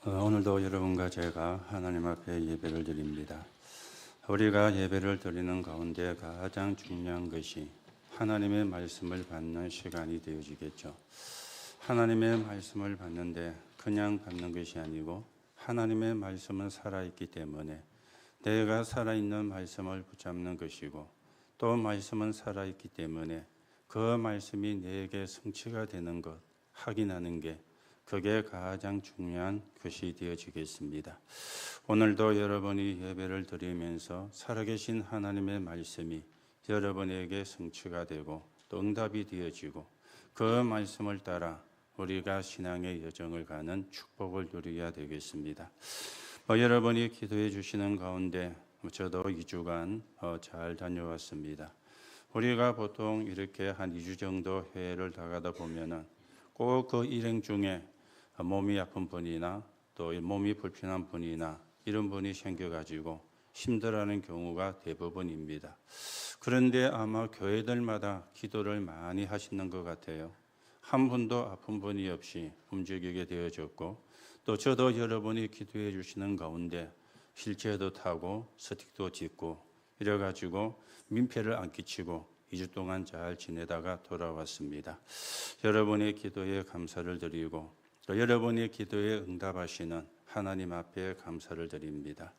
오늘도 여러분과 제가 하나님 앞에 예배를 드립니다. 우리가 예배를 드리는 가운데 가장 중요한 것이 하나님의 말씀을 받는 시간이 되어지겠죠. 하나님의 말씀을 받는데 그냥 받는 것이 아니고 하나님의 말씀은 살아있기 때문에 내가 살아있는 말씀을 붙잡는 것이고 또 말씀은 살아있기 때문에 그 말씀이 내게 성취가 되는 것, 확인하는 게 그게 가장 중요한 것이 되어지겠습니다. 오늘도 여러분이 예배를 드리면서 살아계신 하나님의 말씀이 여러분에게 성취가 되고 또 응답이 되어지고 그 말씀을 따라 우리가 신앙의 여정을 가는 축복을 누려야 되겠습니다. 여러분이 기도해 주시는 가운데 저도 2주간 잘 다녀왔습니다. 우리가 보통 이렇게 한 2주 정도 해외를 나가다 보면은 꼭 그 일행 중에 몸이 아픈 분이나 또 몸이 불편한 분이나 이런 분이 생겨가지고 힘들어하는 경우가 대부분입니다. 그런데 아마 교회들마다 기도를 많이 하시는 것 같아요. 한 분도 아픈 분이 없이 움직이게 되어졌고 또 저도 여러분이 기도해 주시는 가운데 휠체어도 타고 스틱도 짚고 이래가지고 민폐를 안 끼치고 2주 동안 잘 지내다가 돌아왔습니다. 여러분의 기도에 감사를 드리고 또 여러분의 기도에 응답하시는 하나님 앞에 감사를 드립니다.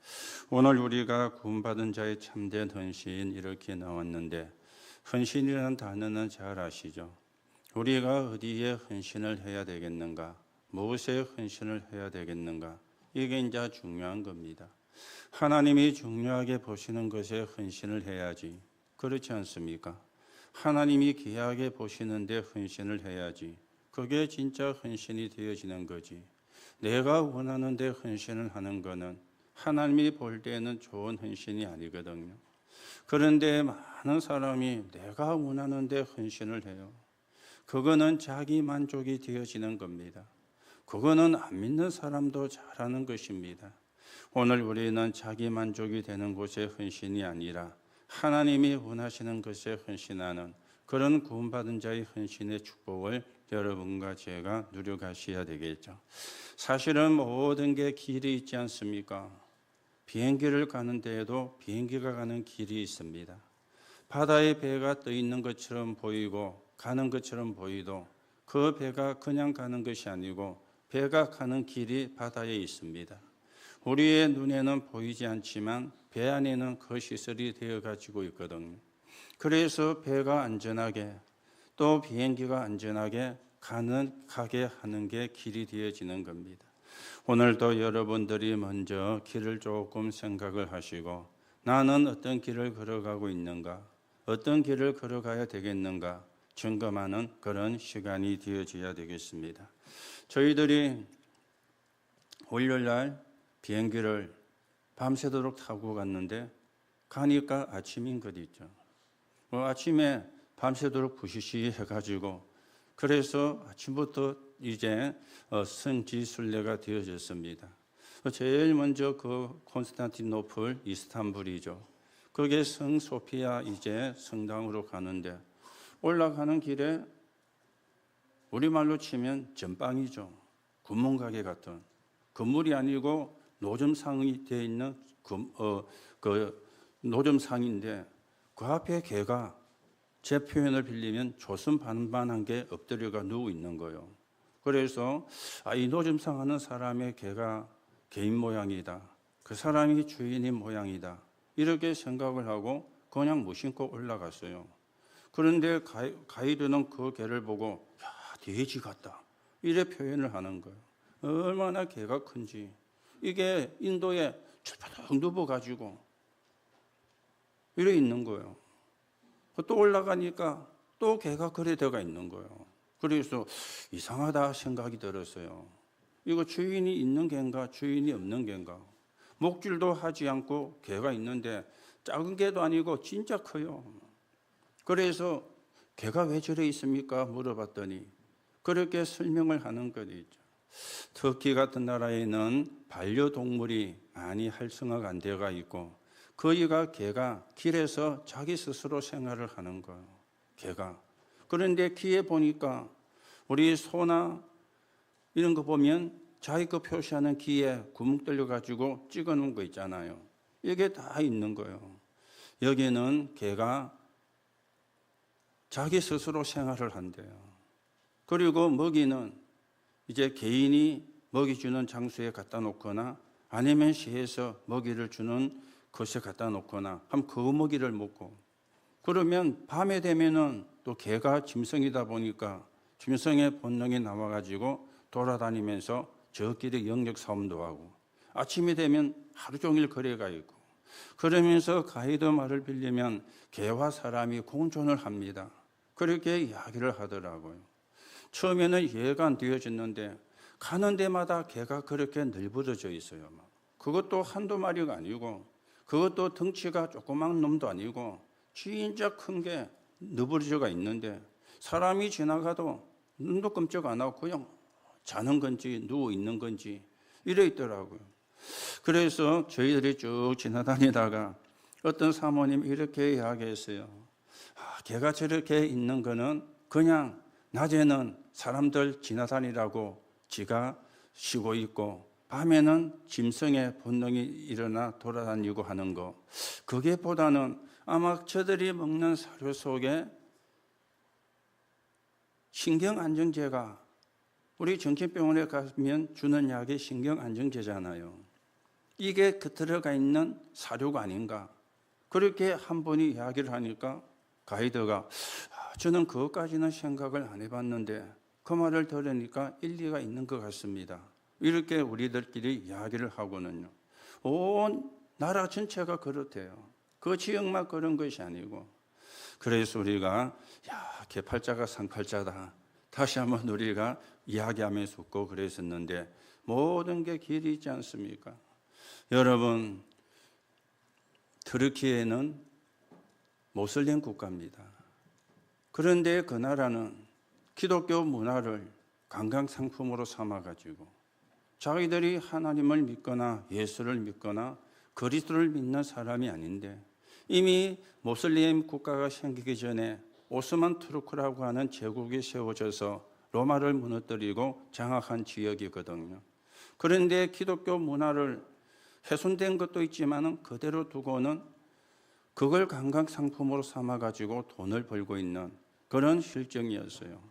오늘 우리가 구원받은 자의 참된 헌신 이렇게 나왔는데 헌신이라는 단어는 잘 아시죠? 우리가 어디에 헌신을 해야 되겠는가? 무엇에 헌신을 해야 되겠는가? 이게 이제 중요한 겁니다. 하나님이 중요하게 보시는 것에 헌신을 해야지. 그렇지 않습니까? 하나님이 귀하게 보시는데 헌신을 해야지. 그게 진짜 헌신이 되어지는 거지. 내가 원하는 데 헌신을 하는 거는 하나님이 볼 때는 좋은 헌신이 아니거든요. 그런데 많은 사람이 내가 원하는 데 헌신을 해요. 그거는 자기 만족이 되어지는 겁니다. 그거는 안 믿는 사람도 잘하는 것입니다. 오늘 우리는 자기 만족이 되는 곳에 헌신이 아니라 하나님이 원하시는 것에 헌신하는 그런 구원받은 자의 헌신의 축복을 여러분과 제가 누려가셔야 되겠죠. 사실은 모든 게 길이 있지 않습니까? 비행기를 가는 데에도 비행기가 가는 길이 있습니다. 바다에 배가 떠 있는 것처럼 보이고 가는 것처럼 보이도 그 배가 그냥 가는 것이 아니고 배가 가는 길이 바다에 있습니다. 우리의 눈에는 보이지 않지만 배 안에는 그 시설이 되어 가지고 있거든요. 그래서 배가 안전하게 또 비행기가 안전하게 가게 하는 게 길이 되어지는 겁니다. 오늘도 여러분들이 먼저 길을 조금 생각을 하시고 나는 어떤 길을 걸어가고 있는가, 어떤 길을 걸어가야 되겠는가 점검하는 그런 시간이 되어져야 되겠습니다. 저희들이 월요일날 비행기를 밤새도록 타고 갔는데 가니까 아침인 것 있죠. 아침에 밤새도록 부시시 해가지고 그래서 아침부터 이제 성지순례가 되어졌습니다. 제일 먼저 그 콘스탄티노플 이스탄불이죠. 그게 성 소피아 이제 성당으로 가는데 올라가는 길에 우리말로 치면 전방이죠. 구멍가게 같은 건물이 아니고 노점상이 되어 있는 그 노점상인데 그 앞에 개가 제 표현을 빌리면 조선 반반한 게 엎드려가 누워 있는 거예요. 그래서 이 노점상 하는 사람의 개가 개인 모양이다. 그 사람이 주인인 모양이다. 이렇게 생각을 하고 그냥 무심코 올라갔어요. 그런데 가이드는 그 개를 보고 야, 돼지 같다. 이래 표현을 하는 거예요. 얼마나 개가 큰지. 이게 인도에 철파덕 누워가지고 이래 있는 거예요. 또 올라가니까 또 개가 그래 들어가 있는 거예요. 그래서 이상하다 생각이 들었어요. 이거 주인이 있는 개인가 주인이 없는 개인가. 목줄도 하지 않고 개가 있는데 작은 개도 아니고 진짜 커요. 그래서 개가 왜 저래 있습니까? 물어봤더니 그렇게 설명을 하는 것이 있죠. 터키 같은 나라에는 반려동물이 많이 활성화가 안 되어가 있고 거기가 개가 길에서 자기 스스로 생활을 하는 거예요. 개가. 그런데 귀에 보니까 우리 소나 이런 거 보면 자기 거 표시하는 기에 구멍 뚫려가지고 찍어놓은 거 있잖아요. 이게 다 있는 거예요. 여기는 개가 자기 스스로 생활을 한대요. 그리고 먹이는 이제 개인이 먹이 주는 장소에 갖다 놓거나 아니면 시에서 먹이를 주는 것에 갖다 놓거나 하면 그 먹이를 먹고, 그러면 밤에 되면은 또 개가 짐승이다 보니까 짐승의 본능이 나와가지고 돌아다니면서 저끼리 영역 싸움도 하고, 아침이 되면 하루 종일 거래가 있고, 그러면서 가이드 말을 빌리면 개와 사람이 공존을 합니다. 그렇게 이야기를 하더라고요. 처음에는 이해가 안 되어졌는데 가는 데마다 개가 그렇게 늘부러져 있어요. 그것도 한두 마리가 아니고, 그것도 덩치가 조그만 놈도 아니고 진짜 큰 게 늘부러져가 있는데, 사람이 지나가도 눈도 끔찍 안 하고 그냥 자는 건지 누워 있는 건지 이래 있더라고요. 그래서 저희들이 쭉 지나다니다가 어떤 사모님이 이렇게 이야기했어요. 개가 저렇게 있는 거는 그냥 낮에는 사람들 지나다니라고 지가 쉬고 있고, 밤에는 짐승의 본능이 일어나 돌아다니고 하는 거, 그게 보다는 아마 저들이 먹는 사료 속에 신경안정제가, 우리 정신병원에 가면 주는 약이 신경안정제잖아요. 이게 들어가 있는 사료가 아닌가, 그렇게 한 분이 이야기를 하니까 가이드가 저는 그것까지는 생각을 안 해봤는데 그 말을 들으니까 일리가 있는 것 같습니다. 이렇게 우리들끼리 이야기를 하고는요, 온 나라 전체가 그렇대요. 그 지역만 그런 것이 아니고. 그래서 우리가 개팔자가 상팔자다, 다시 한번 우리가 이야기하면서 웃고 그랬었는데, 모든 게 길이 있지 않습니까? 여러분, 터키에는 모슬림 국가입니다. 그런데 그 나라는 기독교 문화를 관광 상품으로 삼아가지고 자기들이 하나님을 믿거나 예수를 믿거나 그리스도를 믿는 사람이 아닌데, 이미 모슬림 국가가 생기기 전에 오스만 투르크라고 하는 제국이 세워져서 로마를 무너뜨리고 장악한 지역이거든요. 그런데 기독교 문화를 훼손된 것도 있지만 그대로 두고는 그걸 관광 상품으로 삼아가지고 돈을 벌고 있는 그런 실정이었어요.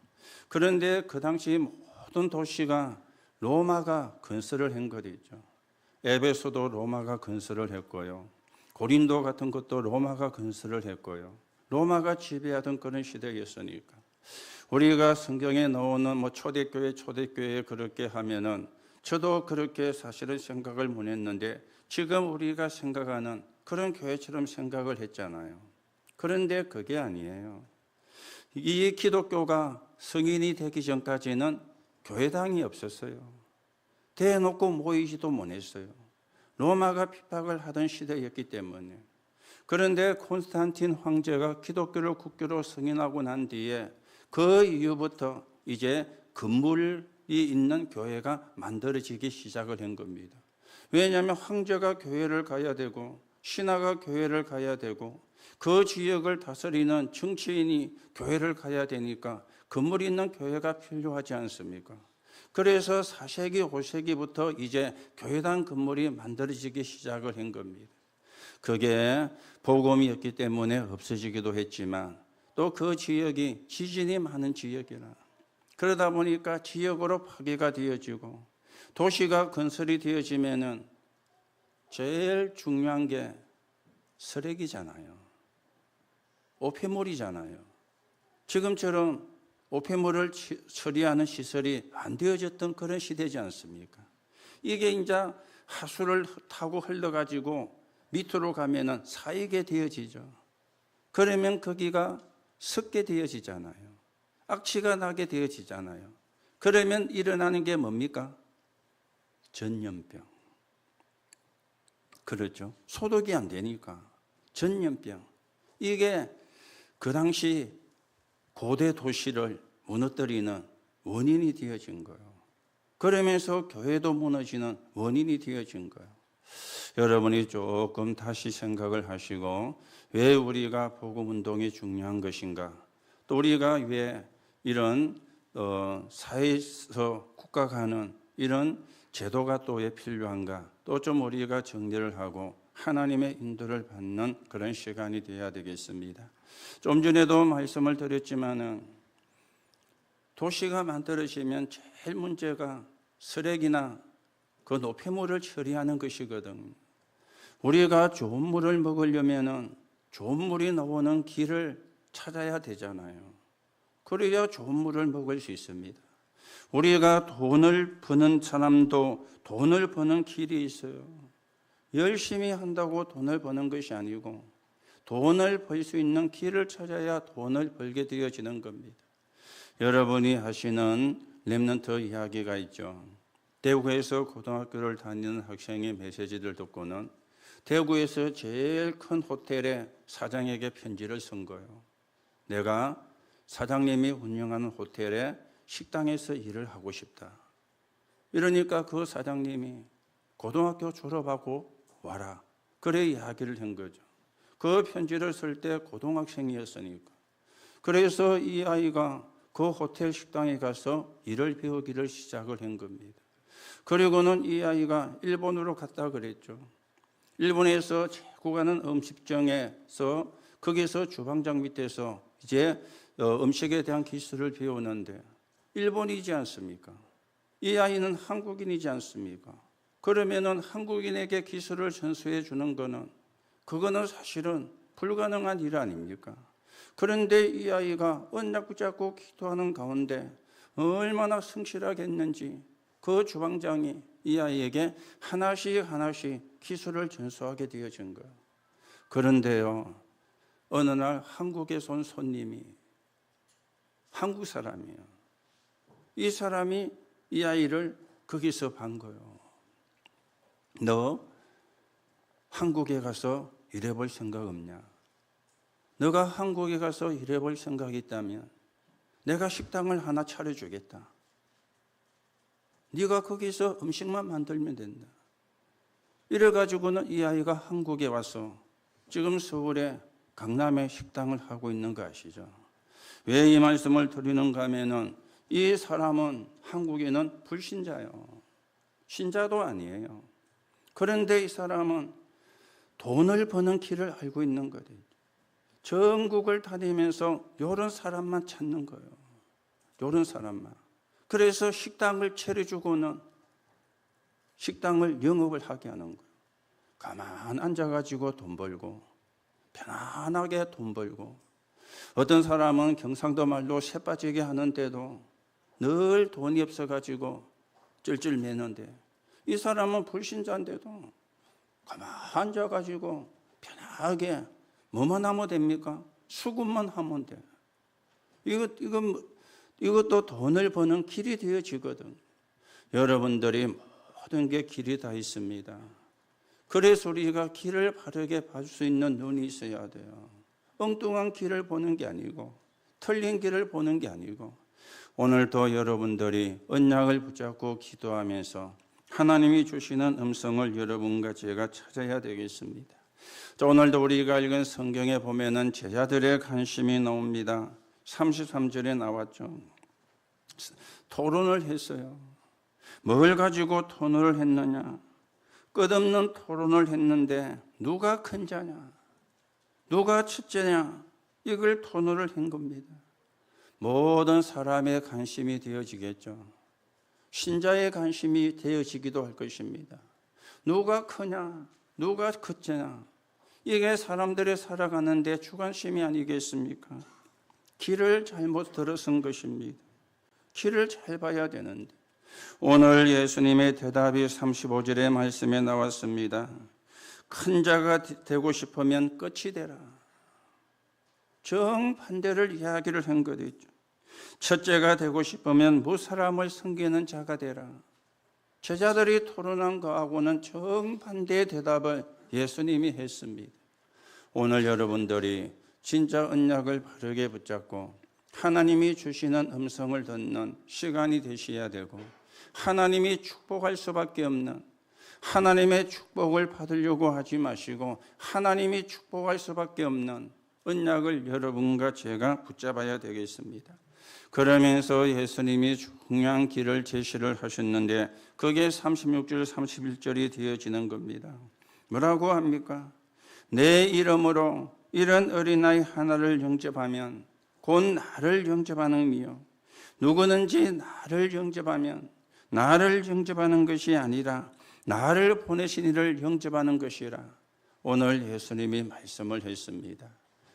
그런데 그 당시 모든 도시가 로마가 건설을 한 것이죠. 에베소도 로마가 건설을 했고요. 고린도 같은 것도 로마가 건설을 했고요. 로마가 지배하던 그런 시대였으니까. 우리가 성경에 나오는 초대교회 그렇게 하면은 저도 그렇게 사실은 생각을 못 했는데, 지금 우리가 생각하는 그런 교회처럼 생각을 했잖아요. 그런데 그게 아니에요. 이 기독교가 성인이 되기 전까지는 교회당이 없었어요. 대놓고 모이지도 못했어요. 로마가 핍박을 하던 시대였기 때문에. 그런데 콘스탄틴 황제가 기독교를 국교로 승인하고 난 뒤에 그 이후부터 이제 건물이 있는 교회가 만들어지기 시작을 한 겁니다. 왜냐하면 황제가 교회를 가야 되고 신하가 교회를 가야 되고 그 지역을 다스리는 정치인이 교회를 가야 되니까 건물이 있는 교회가 필요하지 않습니까? 그래서 4세기, 5세기부터 이제 교회당 건물이 만들어지기 시작을 한 겁니다. 그게 복음이었기 때문에 없어지기도 했지만 또 그 지역이 지진이 많은 지역이라, 그러다 보니까 지역으로 파괴가 되어지고 도시가 건설이 되어지면은 제일 중요한 게 쓰레기잖아요. 오폐물이잖아요. 지금처럼 오폐물을 처리하는 시설이 안 되어졌던 그런 시대지 않습니까? 이게 이제 하수를 타고 흘러가지고 밑으로 가면은 쌓이게 되어지죠. 그러면 거기가 습게 되어지잖아요. 악취가 나게 되어지잖아요. 그러면 일어나는 게 뭡니까? 전염병. 그렇죠. 소독이 안 되니까 전염병. 이게 그 당시 고대 도시를 무너뜨리는 원인이 되어진 거예요. 그러면서 교회도 무너지는 원인이 되어진 거예요. 여러분이 조금 다시 생각을 하시고, 왜 우리가 복음운동이 중요한 것인가, 또 우리가 왜 이런 사회에서 국가가 하는 이런 제도가 또 왜 필요한가? 또 좀 우리가 정리를 하고 하나님의 인도를 받는 그런 시간이 되어야 되겠습니다. 좀 전에도 말씀을 드렸지만은 도시가 만들어지면 제일 문제가 쓰레기나 그 노폐물을 처리하는 것이거든. 우리가 좋은 물을 먹으려면은 좋은 물이 나오는 길을 찾아야 되잖아요. 그래야 좋은 물을 먹을 수 있습니다. 우리가 돈을 버는 사람도 돈을 버는 길이 있어요. 열심히 한다고 돈을 버는 것이 아니고 돈을 벌 수 있는 길을 찾아야 돈을 벌게 되어지는 겁니다. 여러분이 하시는 렘넌트 이야기가 있죠. 대구에서 고등학교를 다니는 학생의 메시지를 듣고는 대구에서 제일 큰 호텔의 사장에게 편지를 쓴 거예요. 내가 사장님이 운영하는 호텔에 식당에서 일을 하고 싶다. 이러니까 그 사장님이 고등학교 졸업하고 와라. 그래 이야기를 한 거죠. 그 편지를 쓸 때 고등학생이었으니까. 그래서 이 아이가 그 호텔 식당에 가서 일을 배우기를 시작을 한 겁니다. 그리고는 이 아이가 일본으로 갔다 그랬죠. 일본에서 자꾸 가는 음식점에서 거기서 주방장 밑에서 이제 음식에 대한 기술을 배우는데 일본이지 않습니까? 이 아이는 한국인이지 않습니까? 그러면은 한국인에게 기술을 전수해 주는 거는 그거는 사실은 불가능한 일 아닙니까? 그런데 이 아이가 언약 붙잡고 기도하는 가운데 얼마나 성실하겠는지 그 주방장이 이 아이에게 하나씩 기술을 전수하게 되어진 거예요. 그런데요, 어느 날 한국에서 온 손님이 한국 사람이에요. 이 사람이 이 아이를 거기서 반 거예요. 너 한국에 가서 일해볼 생각 없냐? 너가 한국에 가서 일해볼 생각이 있다면 내가 식당을 하나 차려주겠다. 네가 거기서 음식만 만들면 된다. 이래가지고는 이 아이가 한국에 와서 지금 서울에 강남에 식당을 하고 있는 거 아시죠? 왜 이 말씀을 드리는가 하면은 이 사람은 한국에는 불신자예요. 신자도 아니에요. 그런데 이 사람은 돈을 버는 길을 알고 있는 거예요. 전국을 다니면서 이런 사람만 찾는 거예요. 이런 사람만. 그래서 식당을 차려주고는 식당을 영업을 하게 하는 거예요. 가만 앉아가지고 돈 벌고 편안하게 돈 벌고 어떤 사람은 경상도 말로 새 빠지게 하는데도 늘 돈이 없어가지고 쩔쩔매는데 이 사람은 불신자인데도 가만 앉아가지고 편하게 뭐만 하면 됩니까? 수급만 하면 돼. 이것도 돈을 버는 길이 되어지거든. 여러분들이 모든 게 길이 다 있습니다. 그래서 우리가 길을 바르게 봐줄 수 있는 눈이 있어야 돼요. 엉뚱한 길을 보는 게 아니고 틀린 길을 보는 게 아니고 오늘도 여러분들이 언약을 붙잡고 기도하면서 하나님이 주시는 음성을 여러분과 제가 찾아야 되겠습니다. 자, 오늘도 우리가 읽은 성경에 보면은 제자들의 관심이 나옵니다. 33절에 나왔죠. 토론을 했어요. 뭘 가지고 토론을 했느냐? 끝없는 토론을 했는데 누가 큰 자냐? 누가 첫째냐? 이걸 토론을 한 겁니다. 모든 사람의 관심이 되어지겠죠. 신자의 관심이 되어지기도 할 것입니다. 누가 크냐? 누가 첫째냐? 이게 사람들이 살아가는데 주관심이 아니겠습니까? 길을 잘못 들어선 것입니다. 길을 잘 봐야 되는데 오늘 예수님의 대답이 35절의 말씀에 나왔습니다. 큰 자가 되고 싶으면 끝이 되라. 정반대를 이야기를 한 거죠. 첫째가 되고 싶으면 무사람을 섬기는 자가 되라. 제자들이 토론한 거하고는 정반대의 대답을 예수님이 했습니다. 오늘 여러분들이 진짜 언약을 바르게 붙잡고 하나님이 주시는 음성을 듣는 시간이 되셔야 되고 하나님이 축복할 수밖에 없는 하나님의 축복을 받으려고 하지 마시고 하나님이 축복할 수밖에 없는 언약을 여러분과 제가 붙잡아야 되겠습니다. 그러면서 예수님이 중요한 길을 제시를 하셨는데 그게 36절 31절이 되어지는 겁니다. 뭐라고 합니까? 내 이름으로 이런 어린아이 하나를 영접하면 곧 나를 영접하는 의미요. 누구든지 나를 영접하면 나를 영접하는 것이 아니라 나를 보내신 이를 영접하는 것이라 오늘 예수님이 말씀을 했습니다.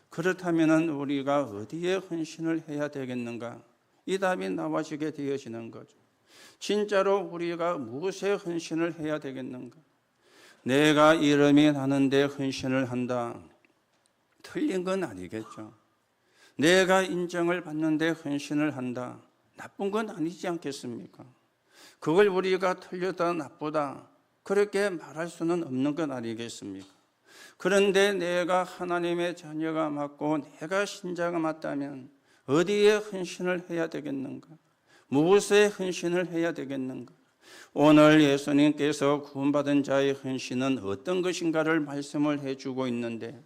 그렇다면 우리가 어디에 헌신을 해야 되겠는가? 이 답이 나와지게 되어지는 거죠. 진짜로 우리가 무엇에 헌신을 해야 되겠는가? 내가 이름이 나는데 헌신을 한다. 틀린 건 아니겠죠. 내가 인정을 받는데 헌신을 한다. 나쁜 건 아니지 않겠습니까? 그걸 우리가 틀렸다 나쁘다 그렇게 말할 수는 없는 건 아니겠습니까? 그런데 내가 하나님의 자녀가 맞고 내가 신자가 맞다면 어디에 헌신을 해야 되겠는가? 무엇에 헌신을 해야 되겠는가? 오늘 예수님께서 구원받은 자의 헌신은 어떤 것인가를 말씀을 해주고 있는데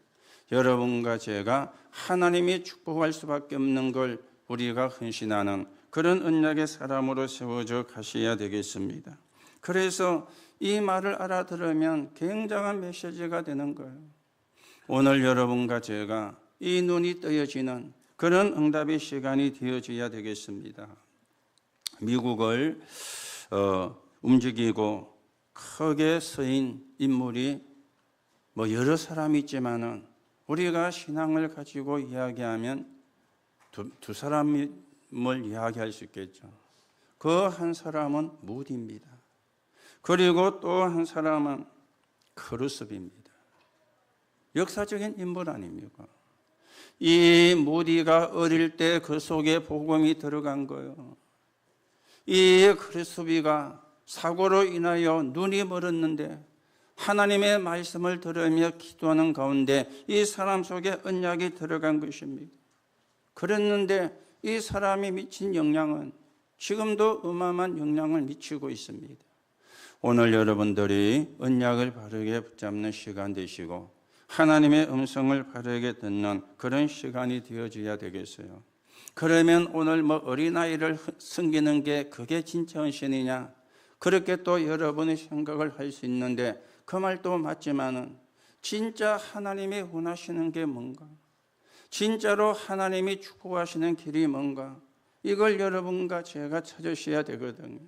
여러분과 제가 하나님이 축복할 수밖에 없는 걸 우리가 헌신하는 그런 언약의 사람으로 세워져 가셔야 되겠습니다. 그래서 이 말을 알아들으면 굉장한 메시지가 되는 거예요. 오늘 여러분과 제가 이 눈이 떠여지는 그런 응답의 시간이 되어져야 되겠습니다. 미국을 움직이고 크게 서인 인물이 여러 사람이 있지만은 우리가 신앙을 가지고 이야기하면 두 사람을 이야기할 수 있겠죠. 그 한 사람은 무디입니다. 그리고 또 한 사람은 크루스비입니다. 역사적인 인물 아닙니까? 이 무디가 어릴 때 그 속에 복음이 들어간 거예요. 이 크루스비가 사고로 인하여 눈이 멀었는데 하나님의 말씀을 들으며 기도하는 가운데 이 사람 속에 언약이 들어간 것입니다. 그랬는데 이 사람이 미친 영향은 지금도 어마어마한 영향을 미치고 있습니다. 오늘 여러분들이 언약을 바르게 붙잡는 시간 되시고 하나님의 음성을 바르게 듣는 그런 시간이 되어져야 되겠어요. 그러면 오늘 어린아이를 섬기는 게 그게 진짜 헌신이냐? 그렇게 또 여러분의 생각을 할 수 있는데 그 말도 맞지만은 진짜 하나님이 원하시는 게 뭔가? 진짜로 하나님이 축복하시는 길이 뭔가? 이걸 여러분과 제가 찾으셔야 되거든요.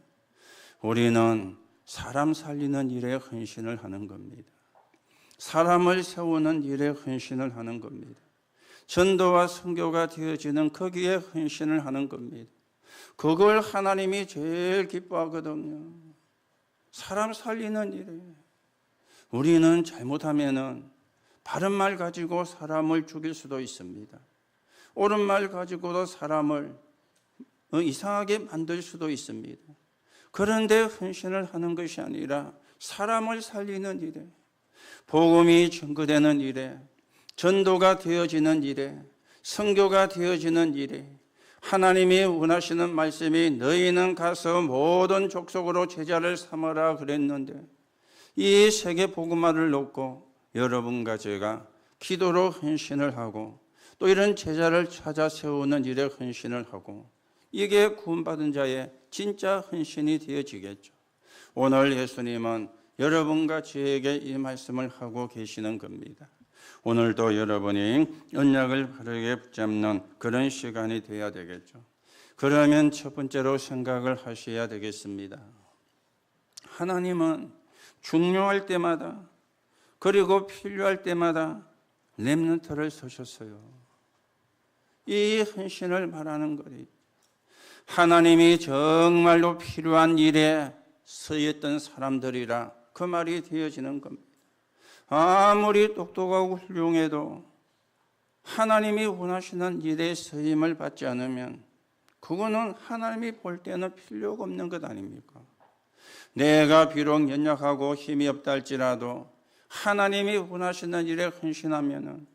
우리는 사람 살리는 일에 헌신을 하는 겁니다. 사람을 세우는 일에 헌신을 하는 겁니다. 전도와 선교가 되어지는 거기에 헌신을 하는 겁니다. 그걸 하나님이 제일 기뻐하거든요. 사람 살리는 일에. 우리는 잘못하면은 바른 말 가지고 사람을 죽일 수도 있습니다. 옳은 말 가지고도 사람을 이상하게 만들 수도 있습니다. 그런데 헌신을 하는 것이 아니라 사람을 살리는 일에, 복음이 증거되는 일에, 전도가 되어지는 일에, 선교가 되어지는 일에, 하나님이 원하시는 말씀이 너희는 가서 모든 족속으로 제자를 삼으라 그랬는데 이 세계 복음화를 놓고 여러분과 제가 기도로 헌신을 하고 또 이런 제자를 찾아 세우는 일에 헌신을 하고 이게 구원받은 자의 진짜 헌신이 되어지겠죠. 오늘 예수님은 여러분과 저에게 이 말씀을 하고 계시는 겁니다. 오늘도 여러분이 언약을 바르게 붙잡는 그런 시간이 되어야 되겠죠. 그러면 첫 번째로 생각을 하셔야 되겠습니다. 하나님은 중요할 때마다 그리고 필요할 때마다 렘넌트를 쓰셨어요. 이 헌신을 말하는 거예요. 하나님이 정말로 필요한 일에 서였던 사람들이라 그 말이 되어지는 겁니다. 아무리 똑똑하고 훌륭해도 하나님이 원하시는 일에 서임을 받지 않으면 그거는 하나님이 볼 때는 필요가 없는 것 아닙니까? 내가 비록 연약하고 힘이 없다 할지라도 하나님이 원하시는 일에 헌신하면은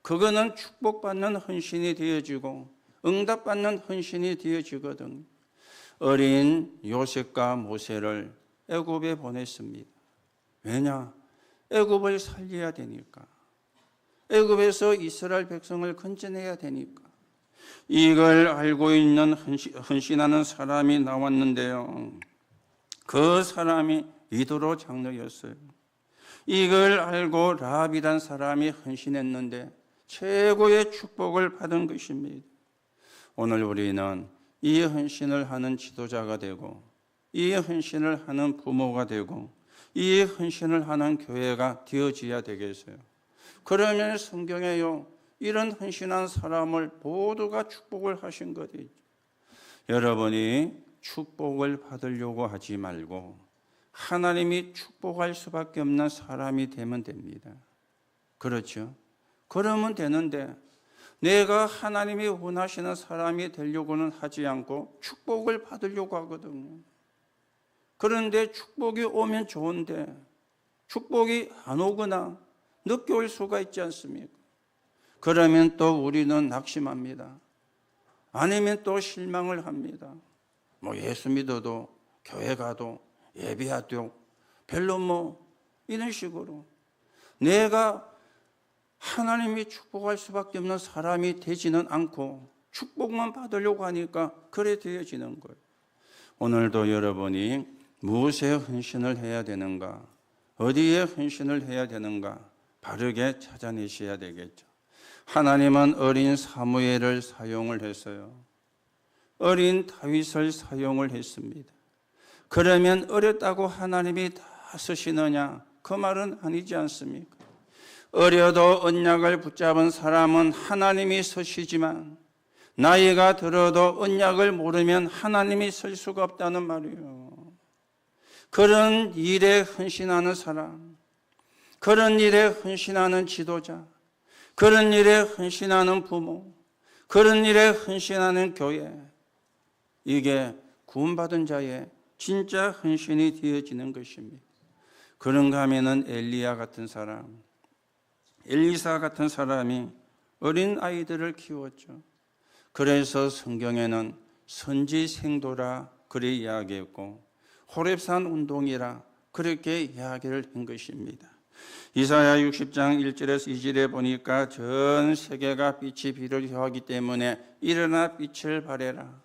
그거는 축복받는 헌신이 되어지고 응답받는 헌신이 되어지거든요. 어린 요셉과 모세를 애굽에 보냈습니다. 왜냐? 애굽을 살려야 되니까. 애굽에서 이스라엘 백성을 건져내야 되니까. 이걸 알고 있는 헌신하는 사람이 나왔는데요. 그 사람이 이도로 장로였어요. 이걸 알고 라합이란 사람이 헌신했는데 최고의 축복을 받은 것입니다. 오늘 우리는 이 헌신을 하는 지도자가 되고, 이 헌신을 하는 부모가 되고, 이 헌신을 하는 교회가 되어져야 되겠어요. 그러면 성경에요, 이런 헌신한 사람을 모두가 축복을 하신 것이죠. 여러분이 축복을 받으려고 하지 말고 하나님이 축복할 수밖에 없는 사람이 되면 됩니다. 그렇죠? 그러면 되는데 내가 하나님이 원하시는 사람이 되려고는 하지 않고 축복을 받으려고 하거든요. 그런데 축복이 오면 좋은데 축복이 안 오거나 늦게 올 수가 있지 않습니까? 그러면 또 우리는 낙심합니다. 아니면 또 실망을 합니다. 예수 믿어도 교회 가도 예배해도 별로 이런 식으로 내가 하나님이 축복할 수밖에 없는 사람이 되지는 않고 축복만 받으려고 하니까 그래 되어지는 거예요. 오늘도 여러분이 무엇에 헌신을 해야 되는가, 어디에 헌신을 해야 되는가 바르게 찾아내셔야 되겠죠. 하나님은 어린 사무엘을 사용을 했어요. 어린 다윗을 사용을 했습니다. 그러면 어렸다고 하나님이 다 쓰시느냐? 그 말은 아니지 않습니까? 어려도 언약을 붙잡은 사람은 하나님이 쓰시지만 나이가 들어도 언약을 모르면 하나님이 쓸 수가 없다는 말이에요. 그런 일에 헌신하는 사람, 그런 일에 헌신하는 지도자, 그런 일에 헌신하는 부모, 그런 일에 헌신하는 교회, 이게 구원받은 자의 진짜 헌신이 되어지는 것입니다. 그런가 하면은 엘리야 같은 사람, 엘리사 같은 사람이 어린 아이들을 키웠죠. 그래서 성경에는 선지생도라 그리 이야기했고 호렙산 운동이라 그렇게 이야기를 한 것입니다. 이사야 60장 1절에서 2절에 보니까 전 세계가 빛이 필요하기 때문에 일어나 빛을 발해라.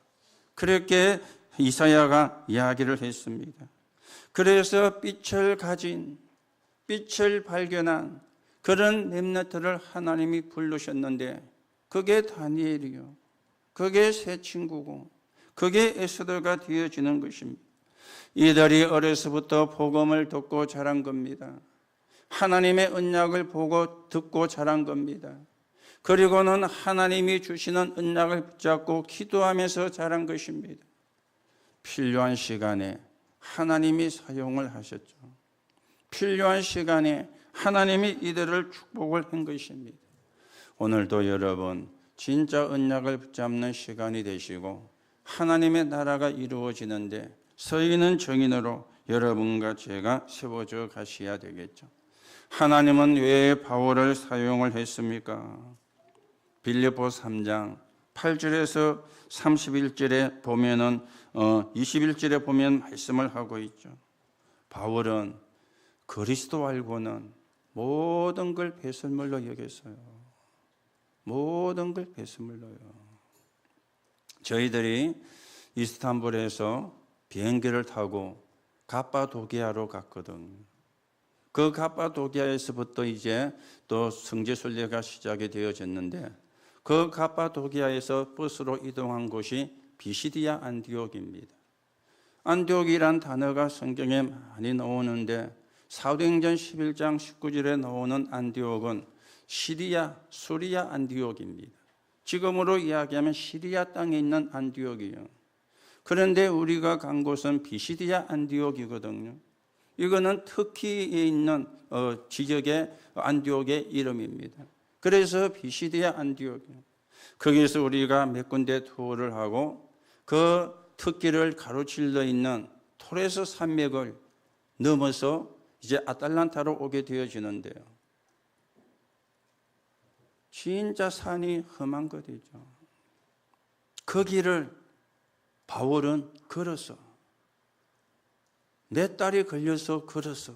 그렇게 이사야가 이야기를 했습니다. 그래서 빛을 가진, 빛을 발견한 그런 렘넌트를 하나님이 부르셨는데 그게 다니엘이요, 그게 새 친구고 그게 에스더가 되어지는 것입니다. 이들이 어려서부터 복음을 듣고 자란 겁니다. 하나님의 언약을 보고 듣고 자란 겁니다. 그리고는 하나님이 주시는 언약을 붙잡고 기도하면서 자란 것입니다. 필요한 시간에 하나님이 사용을 하셨죠. 필요한 시간에 하나님이 이들을 축복을 한 것입니다. 오늘도 여러분 진짜 언약을 붙잡는 시간이 되시고 하나님의 나라가 이루어지는데 서 있는 증인으로 여러분과 제가 세워져 가셔야 되겠죠. 하나님은 왜 바울을 사용을 했습니까? 빌립보 3장 8절에서 31절에 보면은 21절에 보면 말씀을 하고 있죠. 바울은 그리스도 알고는 모든 걸 배설물로 여겼어요. 모든 걸 배설물로요. 저희들이 이스탄불에서 비행기를 타고 갑바도기아로 갔거든요. 그 갑바도기아에서부터 이제 또 성지순례가 시작이 되어졌는데 그 갑바도기아에서 버스로 이동한 곳이 비시디아 안디옥입니다. 안디옥이란 단어가 성경에 많이 나오는데 사도행전 11장 19절에 나오는 안디옥은 수리아 안디옥입니다. 지금으로 이야기하면 시리아 땅에 있는 안디옥이에요. 그런데 우리가 간 곳은 비시디아 안디옥이거든요. 이거는 터키에 있는 지역의 안디옥의 이름입니다. 그래서 비시디아 안디옥이에요. 거기서 우리가 몇 군데 투어를 하고 그 터키를 가로질러 있는 토레스 산맥을 넘어서 이제 아탈란타로 오게 되어지는데요. 진짜 산이 험한 것이죠. 그 길을 바울은 걸었어. 내 딸이 걸려서 걸었어.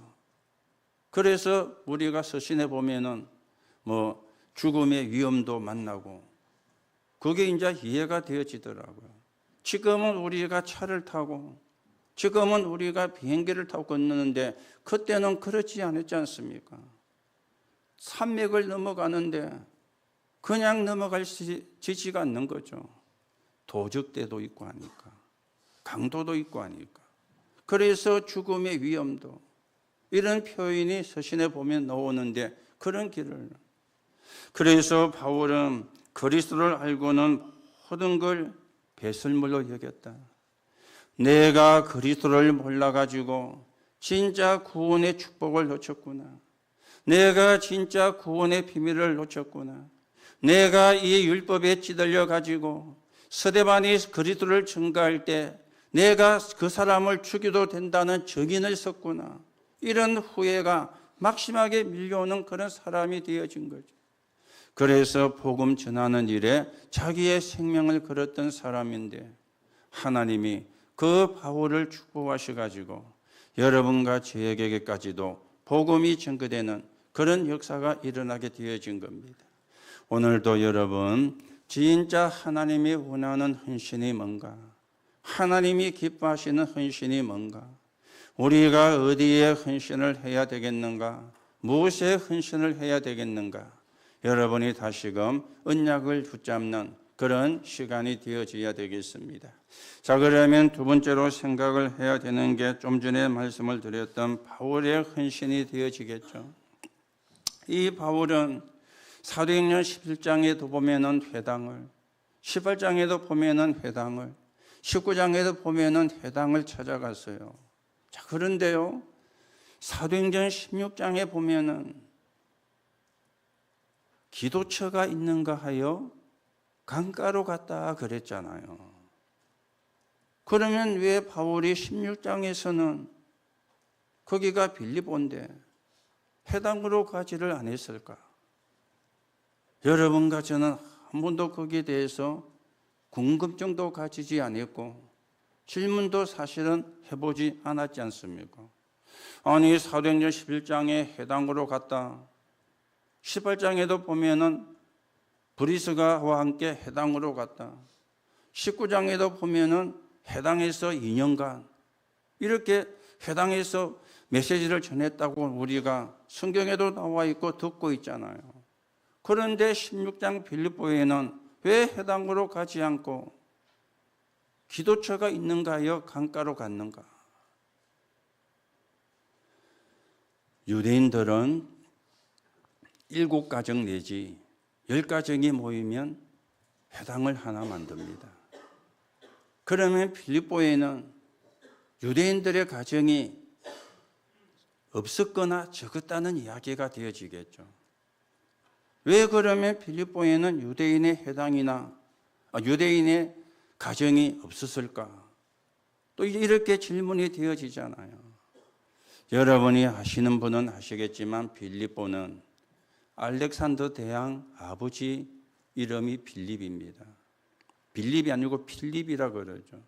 그래서 우리가 서신에 보면은 죽음의 위험도 만나고 그게 이제 이해가 되어지더라고요. 지금은 우리가 차를 타고 지금은 우리가 비행기를 타고 건너는데 그때는 그렇지 않았지 않습니까? 산맥을 넘어가는데 그냥 넘어가지지가 않는 거죠. 도적대도 있고 하니까, 강도도 있고 하니까. 그래서 죽음의 위험도 이런 표현이 서신에 보면 나오는데 그런 길을. 그래서 바울은 그리스도를 알고는 모든 걸 배설물로 여겼다. 내가 그리스도를 몰라가지고 진짜 구원의 축복을 놓쳤구나. 내가 진짜 구원의 비밀을 놓쳤구나. 내가 이 율법에 찌들려 가지고 스데반이 그리스도를 증거할 때 내가 그 사람을 죽여도 된다는 증인을 썼구나. 이런 후회가 막심하게 밀려오는 그런 사람이 되어진 거죠. 그래서 복음 전하는 일에 자기의 생명을 걸었던 사람인데 하나님이 그 바울을 축복하셔가지고 여러분과 저에게까지도 복음이 전거되는 그런 역사가 일어나게 되어진 겁니다. 오늘도 여러분 진짜 하나님이 원하는 헌신이 뭔가, 하나님이 기뻐하시는 헌신이 뭔가, 우리가 어디에 헌신을 해야 되겠는가, 무엇에 헌신을 해야 되겠는가, 여러분이 다시금 언약을 붙잡는 그런 시간이 되어져야 되겠습니다. 자, 그러면 두 번째로 생각을 해야 되는 게 좀 전에 말씀을 드렸던 바울의 헌신이 되어지겠죠. 이 바울은 사도행전 11장에도 보면은 회당을, 18장에도 보면은 회당을, 19장에도 보면은 회당을 찾아갔어요. 자, 그런데요, 사도행전 16장에 보면은 기도처가 있는가 하여 강가로 갔다 그랬잖아요. 그러면 왜 바울이 16장에서는 거기가 빌립보인데 회당으로 가지를 안 했을까? 여러분과 저는 한 번도 거기에 대해서 궁금증도 가지지 않았고 질문도 사실은 해보지 않았지 않습니까? 아니, 사도행전 11장에 회당으로 갔다, 18장에도 보면은 브리스가와 함께 회당으로 갔다, 19장에도 보면은 회당에서 2년간 이렇게 회당에서 메시지를 전했다고 우리가 성경에도 나와 있고 듣고 있잖아요. 그런데 16장 빌립보에는 왜 회당으로 가지 않고 기도처가 있는가요? 강가로 갔는가? 유대인들은 7가정 내지 10가정이 모이면 회당을 하나 만듭니다. 그러면 빌립보에는 유대인들의 가정이 없었거나 적었다는 이야기가 되어지겠죠. 왜 그러면 빌립보에는 유대인의 회당이나 유대인의 가정이 없었을까? 또 이렇게 질문이 되어지잖아요. 여러분이 아시는 분은 아시겠지만 빌립보는 알렉산더 대왕 아버지 이름이 빌립입니다. 빌립이 아니고 필립이라 그러죠.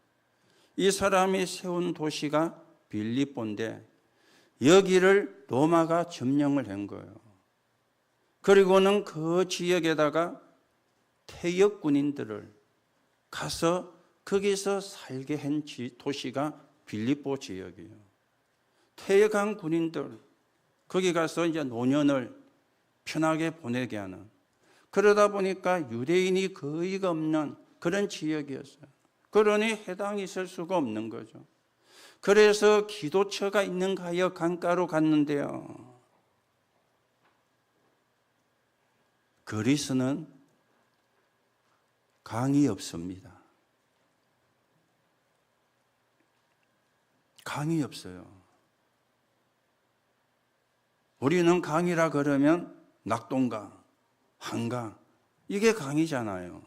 이 사람이 세운 도시가 빌립보인데 여기를 로마가 점령을 한 거예요. 그리고는 그 지역에다가 퇴역 군인들을 가서 거기서 살게 한 도시가 빌립보 지역이에요. 퇴역한 군인들 거기 가서 이제 노년을 편하게 보내게 하는, 그러다 보니까 유대인이 거의가 없는 그런 지역이었어요. 그러니 해당이 있을 수가 없는 거죠. 그래서 기도처가 있는가 하여 강가로 갔는데요, 그리스는 강이 없습니다. 강이 없어요. 우리는 강이라 그러면 낙동강, 한강, 이게 강이잖아요.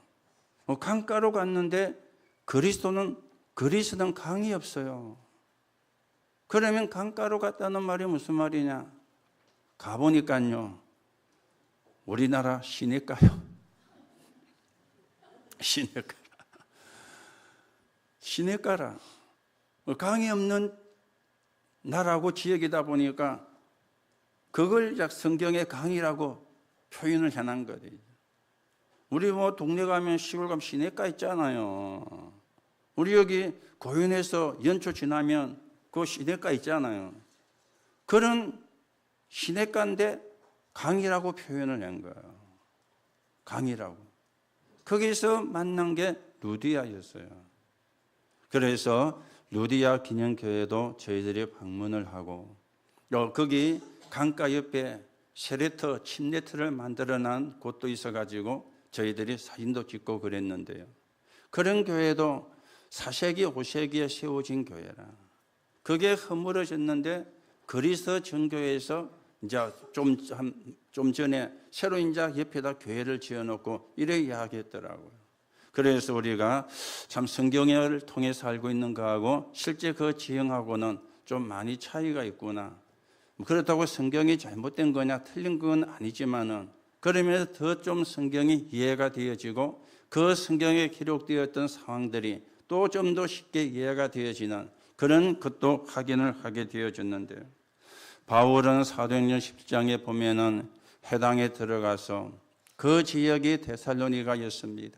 강가로 갔는데 그리스는 강이 없어요. 그러면 강가로 갔다는 말이 무슨 말이냐? 가보니까요, 우리나라 시내가요. 시내가라. 강이 없는 나라고 지역이다 보니까 그걸 성경의 강이라고 표현을 해놓은 거예요. 우리 뭐 동네 가면 시골 가면 시내가 있잖아요. 우리 여기 고현에서 연초 지나면 그 시내가 있잖아요. 그런 시내가인데 강이라고 표현을 한 거예요. 강이라고. 거기서 만난 게 루디아였어요. 그래서 루디아 기념교회도 저희들이 방문을 하고 거기 강가 옆에 쉐레터, 침례터를 만들어놓은 곳도 있어가지고 저희들이 사진도 찍고 그랬는데요. 그런 교회도 4세기, 5세기에 세워진 교회라. 그게 허물어졌는데 그리스 전교회에서 이제 좀 전에 새로 이제 옆에다 교회를 지어놓고 이래 이야기했더라고요. 그래서 우리가 참 성경을 통해서 알고 있는 거하고 실제 그 지형하고는 좀 많이 차이가 있구나. 그렇다고 성경이 잘못된 거냐 틀린 건 아니지만은 그러면서 더 좀 성경이 이해가 되어지고 그 성경에 기록되었던 상황들이 또 좀 더 쉽게 이해가 되어지는 그런 것도 확인을 하게 되어졌는데요. 바울은 사도행전 17장에 보면은 회당에 들어가서 그 지역이 데살로니가였습니다.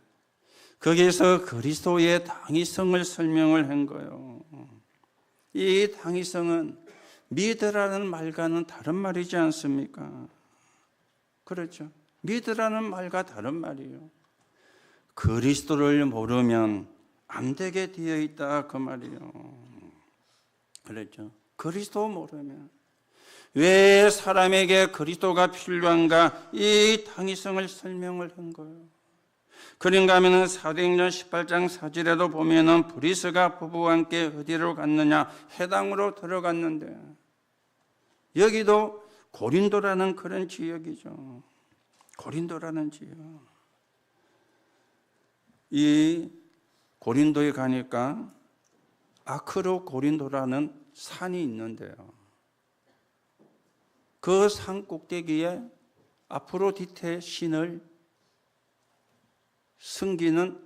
거기서 그리스도의 당위성을 설명을 한 거예요. 이 당위성은 믿으라는 말과는 다른 말이지 않습니까? 그렇죠. 믿으라는 말과 다른 말이에요. 그리스도를 모르면 안 되게 되어 있다 그 말이에요. 그렇죠. 그리스도 모르면 왜 사람에게 그리스도가 필요한가 이 당위성을 설명을 한 거예요. 그런가 하면 사도행전 18장 4절에도 보면은 브리스가 부부와 함께 어디로 갔느냐 회당으로 들어갔는데 여기도 고린도라는 그런 지역이죠. 고린도라는 지역. 이 고린도에 가니까 아크로 고린도라는 산이 있는데요. 그 산 꼭대기에 아프로디테 신을 숨기는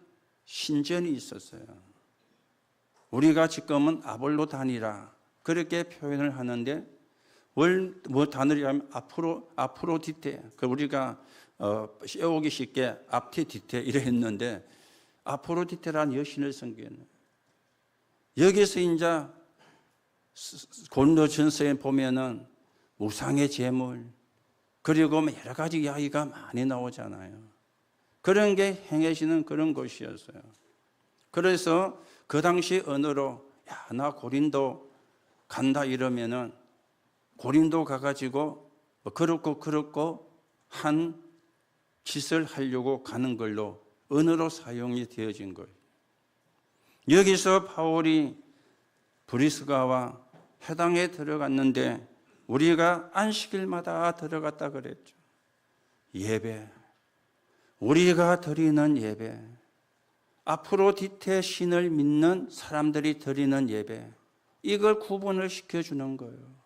신전이 있었어요. 우리가 지금은 아볼로단이라 그렇게 표현을 하는데 뭐 단어를 하면 아프로디테 그 우리가 씌우기 쉽게 앞티디테 이래 했는데 아프로디테라는 여신을 섬기는 여기서 이제 고린도 전서에 보면은 우상의 제물 그리고 여러 가지 이야기가 많이 나오잖아요. 그런 게 행해지는 그런 곳이었어요. 그래서 그 당시 언어로 야, 나 고린도 간다 이러면은 고린도 가가지고 그렇고 한 짓을 하려고 가는 걸로 언어로 사용이 되어진 거예요. 여기서 바울이 브리스가와 회당에 들어갔는데 우리가 안식일마다 들어갔다 그랬죠. 예배, 우리가 드리는 예배, 아프로디테 신을 믿는 사람들이 드리는 예배, 이걸 구분을 시켜주는 거예요.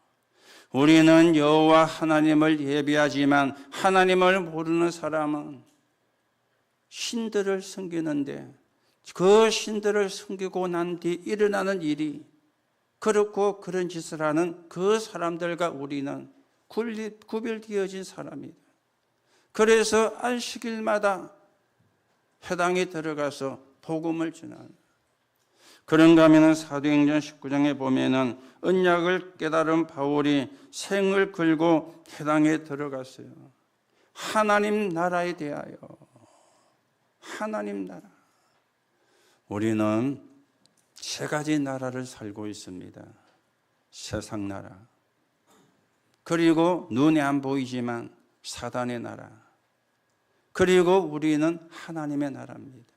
우리는 여호와 하나님을 예배하지만 하나님을 모르는 사람은 신들을 섬기는데 그 신들을 섬기고 난 뒤 일어나는 일이 그렇고 그런 짓을 하는 그 사람들과 우리는 구별되어진 사람이다. 그래서 안식일마다 회당에 들어가서 복음을 전하는. 그런가 하면 사도행전 19장에 보면은 언약을 깨달은 바울이 생을 걸고 회당에 들어갔어요. 하나님 나라에 대하여. 하나님 나라. 우리는 세 가지 나라를 살고 있습니다. 세상 나라. 그리고 눈에 안 보이지만 사단의 나라. 그리고 우리는 하나님의 나라입니다.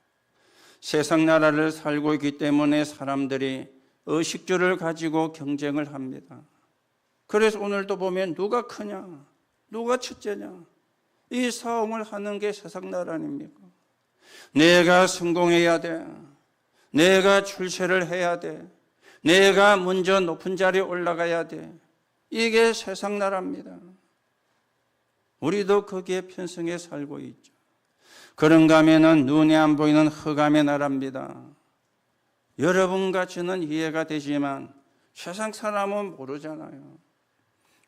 세상 나라를 살고 있기 때문에 사람들이 의식주를 가지고 경쟁을 합니다. 그래서 오늘도 보면 누가 크냐, 누가 첫째냐, 이 싸움을 하는 게 세상 나라 아닙니까? 내가 성공해야 돼. 내가 출세를 해야 돼. 내가 먼저 높은 자리에 올라가야 돼. 이게 세상 나라입니다. 우리도 거기에 편성해 살고 있죠. 그런가 하면은 눈에 안 보이는 흑암의 나라입니다. 여러분과 저는 이해가 되지만 세상 사람은 모르잖아요.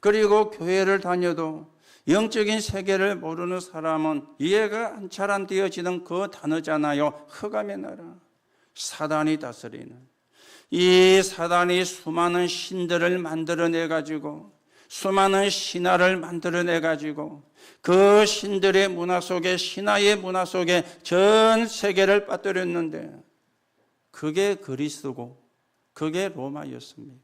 그리고 교회를 다녀도 영적인 세계를 모르는 사람은 이해가 잘 안 되어지는 그 단어잖아요. 흑암의 나라, 사단이 다스리는. 이 사단이 수많은 신들을 만들어내가지고, 수많은 신화를 만들어내가지고, 그 신들의 문화 속에, 신화의 문화 속에 전 세계를 빠뜨렸는데, 그게 그리스고 그게 로마였습니다.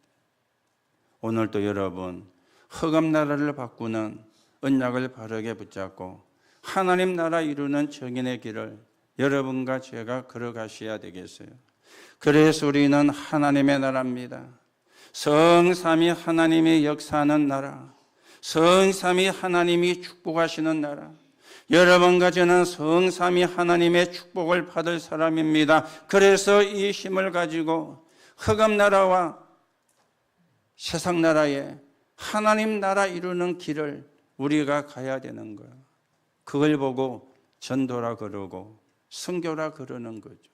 오늘도 여러분, 흑암 나라를 바꾸는 언약을 바르게 붙잡고 하나님 나라 이루는 정인의 길을 여러분과 제가 걸어가셔야 되겠어요. 그래서 우리는 하나님의 나라입니다. 성삼위 하나님의 역사하는 나라, 성삼위 하나님이 축복하시는 나라. 여러분과 저는 성삼위 하나님의 축복을 받을 사람입니다. 그래서 이 힘을 가지고 흑암 나라와 세상 나라에 하나님 나라 이루는 길을 우리가 가야 되는 거예요. 그걸 보고 전도라 그러고 선교라 그러는 거죠.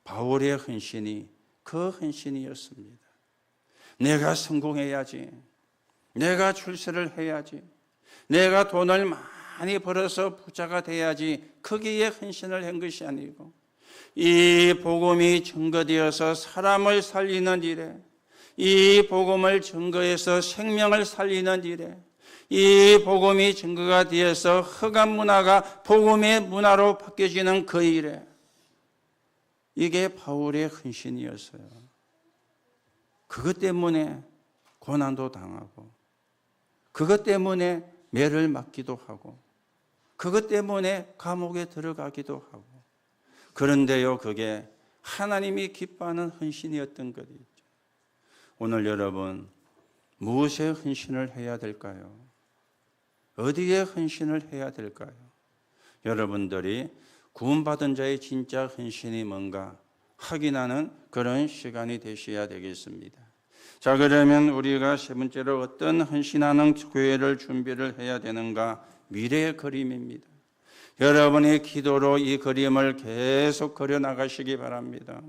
바울의 헌신이 그 헌신이었습니다. 내가 성공해야지, 내가 출세를 해야지, 내가 돈을 많이 벌어서 부자가 돼야지, 거기에 헌신을 한 것이 아니고 이 복음이 증거되어서 사람을 살리는 일에, 이 복음을 증거해서 생명을 살리는 일에, 이 복음이 증거가 되어서 흑암 문화가 복음의 문화로 바뀌어지는 그 일에, 이게 바울의 헌신이었어요. 그것 때문에 고난도 당하고, 그것 때문에 매를 맞기도 하고, 그것 때문에 감옥에 들어가기도 하고. 그런데요, 그게 하나님이 기뻐하는 헌신이었던 것이죠. 오늘 여러분, 무엇에 헌신을 해야 될까요? 어디에 헌신을 해야 될까요? 여러분들이 구원받은 자의 진짜 헌신이 뭔가 확인하는 그런 시간이 되셔야 되겠습니다. 자, 그러면 우리가 세 번째로 어떤 헌신하는 교회를 준비를 해야 되는가? 미래의 그림입니다. 여러분의 기도로 이 그림을 계속 그려나가시기 바랍니다.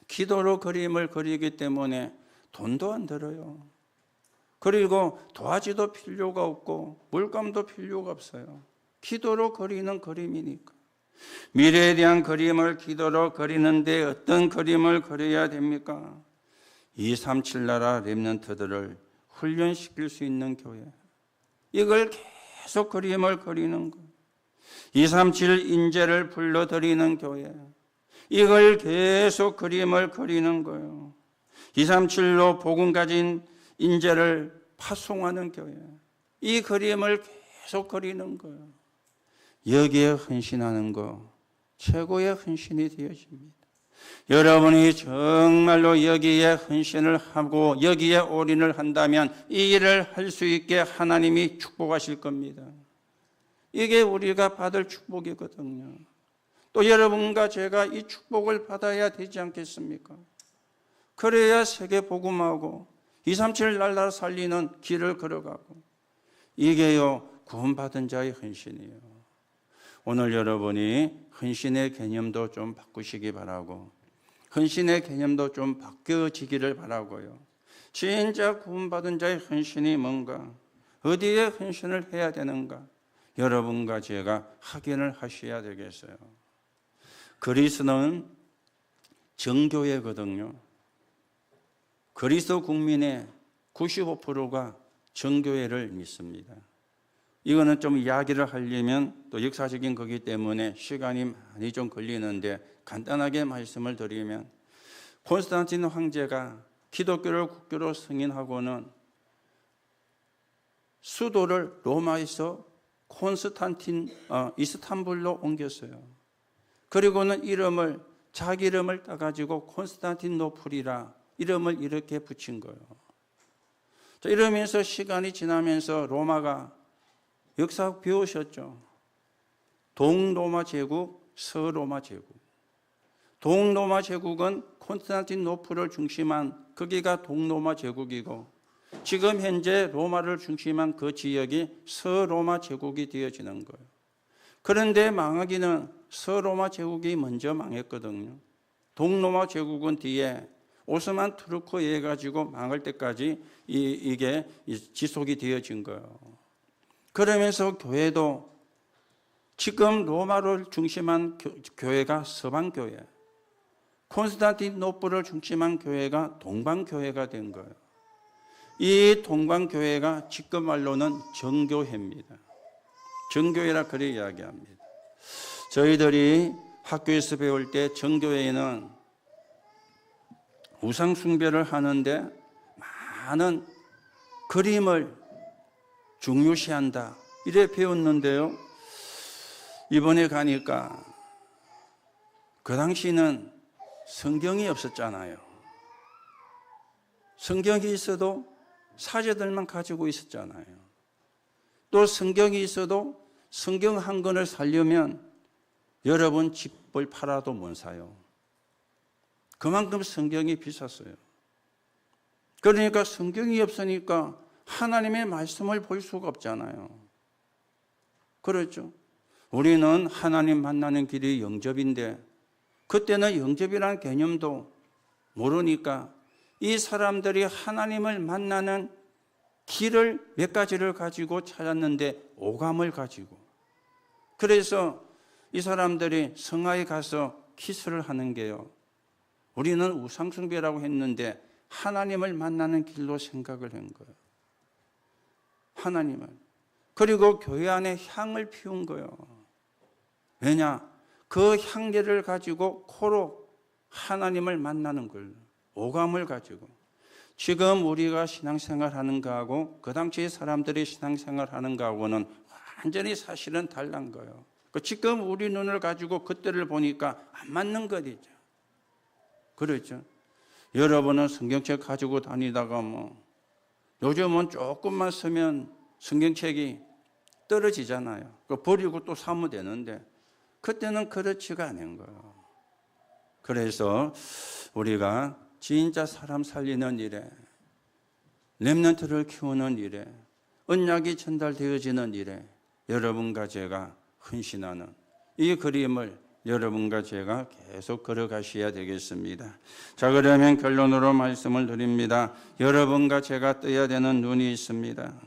기도로 그림을 그리기 때문에 돈도 안 들어요. 그리고 도화지도 필요가 없고 물감도 필요가 없어요. 기도로 그리는 그림이니까. 미래에 대한 그림을 기도로 그리는데 어떤 그림을 그려야 됩니까? 237 나라 렘넌트들을 훈련시킬 수 있는 교회. 이걸 계속 그림을 그리는 거예요. 237 인재를 불러들이는 교회. 이걸 계속 그림을 그리는 거예요. 237로 복음 가진 인재를 파송하는 교회. 이 그림을 계속 그리는 거예요. 여기에 헌신하는 거 최고의 헌신이 되어집니다. 여러분이 정말로 여기에 헌신을 하고 여기에 올인을 한다면 이 일을 할 수 있게 하나님이 축복하실 겁니다. 이게 우리가 받을 축복이거든요. 또 여러분과 제가 이 축복을 받아야 되지 않겠습니까? 그래야 세계 복음하고 237 나라 살리는 길을 걸어가고, 이게요 구원받은 자의 헌신이에요. 오늘 여러분이 헌신의 개념도 좀 바꾸시기 바라고, 헌신의 개념도 좀 바뀌어지기를 바라고요. 진짜 구원받은 자의 헌신이 뭔가, 어디에 헌신을 해야 되는가, 여러분과 제가 확인을 하셔야 되겠어요. 그리스는 정교회거든요. 그리스도 국민의 95%가 정교회를 믿습니다. 이거는 좀 이야기를 하려면 또 역사적인 거기 때문에 시간이 많이 좀 걸리는데 간단하게 말씀을 드리면, 콘스탄틴 황제가 기독교를 국교로 승인하고는 수도를 로마에서 이스탄불로 옮겼어요. 그리고는 자기 이름을 따가지고 콘스탄티노플이라 이름을 이렇게 붙인 거예요. 자, 이러면서 시간이 지나면서 로마가 역사 배우셨죠. 동로마 제국, 서로마 제국. 동로마 제국은 콘스탄티노플을 중심한 거기가 동로마 제국이고, 지금 현재 로마를 중심한 그 지역이 서로마 제국이 되어지는 거예요. 그런데 망하기는 서로마 제국이 먼저 망했거든요. 동로마 제국은 뒤에 오스만 투르크에 가지고 망할 때까지 이게 지속이 되어진 거예요. 그러면서 교회도 지금 로마를 중심한 교회가 서방교회, 콘스탄티노플을 중심한 교회가 동방교회가 된 거예요. 이 동방교회가 지금 말로는 정교회입니다. 정교회라 그래 이야기합니다. 저희들이 학교에서 배울 때 정교회에는 우상숭배를 하는데 많은 그림을 중요시한다 이래 배웠는데요, 이번에 가니까 그 당시는 성경이 없었잖아요. 성경이 있어도 사제들만 가지고 있었잖아요. 또 성경이 있어도 성경 한 권을 사려면 여러분 집을 팔아도 못 사요. 그만큼 성경이 비쌌어요. 그러니까 성경이 없으니까 하나님의 말씀을 볼 수가 없잖아요. 그렇죠? 우리는 하나님 만나는 길이 영접인데 그때는 영접이라는 개념도 모르니까 이 사람들이 하나님을 만나는 길을 몇 가지를 가지고 찾았는데 오감을 가지고, 그래서 이 사람들이 성화에 가서 키스를 하는 게요, 우리는 우상숭배라고 했는데 하나님을 만나는 길로 생각을 한 거예요. 하나님을. 그리고 교회 안에 향을 피운 거예요. 왜냐? 그 향기를 가지고 코로 하나님을 만나는 걸, 오감을 가지고. 지금 우리가 신앙생활하는 거하고 그 당시 사람들이 신앙생활하는 거하고는 완전히 사실은 달란 거예요. 지금 우리 눈을 가지고 그때를 보니까 안 맞는 것이죠. 그렇죠? 여러분은 성경책 가지고 다니다가 요즘은 조금만 쓰면 성경책이 떨어지잖아요. 버리고 또 사면 되는데 그때는 그렇지가 않은 거예요. 그래서 우리가 진짜 사람 살리는 일에, 렘넌트를 키우는 일에, 언약이 전달되어지는 일에 여러분과 제가 헌신하는 이 그림을 여러분과 제가 계속 걸어가셔야 되겠습니다. 자, 그러면 결론으로 말씀을 드립니다. 여러분과 제가 떠야 되는 눈이 있습니다.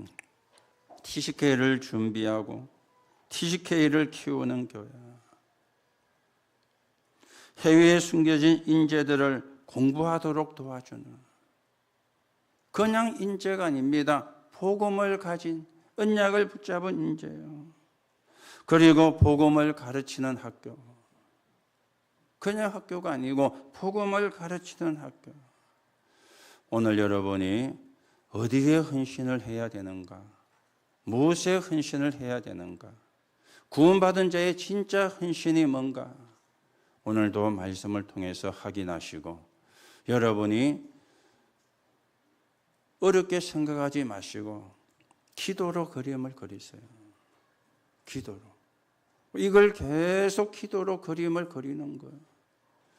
TCK를 준비하고 TCK를 키우는 교회, 해외에 숨겨진 인재들을 공부하도록 도와주는, 그냥 인재가 아닙니다. 복음을 가진, 언약을 붙잡은 인재예요. 그리고 복음을 가르치는 학교, 그냥 학교가 아니고 복음을 가르치는 학교. 오늘 여러분이 어디에 헌신을 해야 되는가, 무엇에 헌신을 해야 되는가, 구원받은 자의 진짜 헌신이 뭔가, 오늘도 말씀을 통해서 확인하시고, 여러분이 어렵게 생각하지 마시고 기도로 그림을 그리세요. 기도로. 이걸 계속 기도로 그림을 그리는 거예요.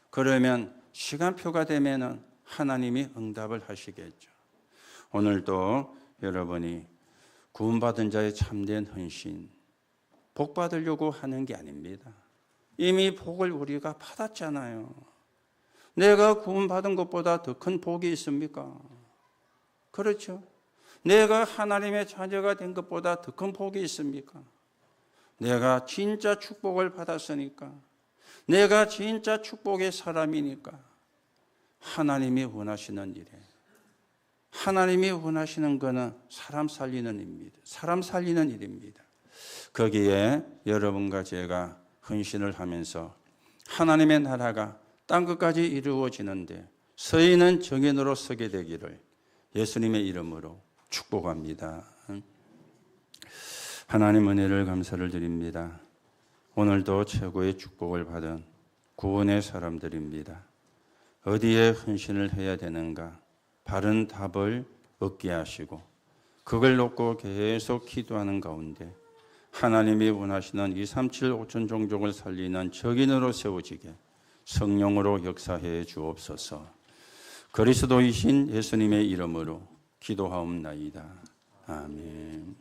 그러면 시간표가 되면은 하나님이 응답을 하시겠죠. 오늘도 여러분이 구원받은 자의 참된 헌신, 복 받으려고 하는 게 아닙니다. 이미 복을 우리가 받았잖아요. 내가 구원받은 것보다 더 큰 복이 있습니까? 그렇죠? 내가 하나님의 자녀가 된 것보다 더 큰 복이 있습니까? 내가 진짜 축복을 받았으니까, 내가 진짜 축복의 사람이니까 하나님이 원하시는 일에, 하나님이 원하시는 것은 사람 살리는 일입니다. 사람 살리는 일입니다. 거기에 여러분과 제가 헌신을 하면서 하나님의 나라가 땅 끝까지 이루어지는데 서있는 정인으로 서게 되기를 예수님의 이름으로 축복합니다. 하나님 은혜를 감사를 드립니다. 오늘도 최고의 축복을 받은 구원의 사람들입니다. 어디에 헌신을 해야 되는가 바른 답을 얻게 하시고 그걸 놓고 계속 기도하는 가운데 하나님이 원하시는 237 5천 종족을 살리는 적인으로 세워지게 성령으로 역사해 주옵소서. 그리스도이신 예수님의 이름으로 기도하옵나이다. 아멘.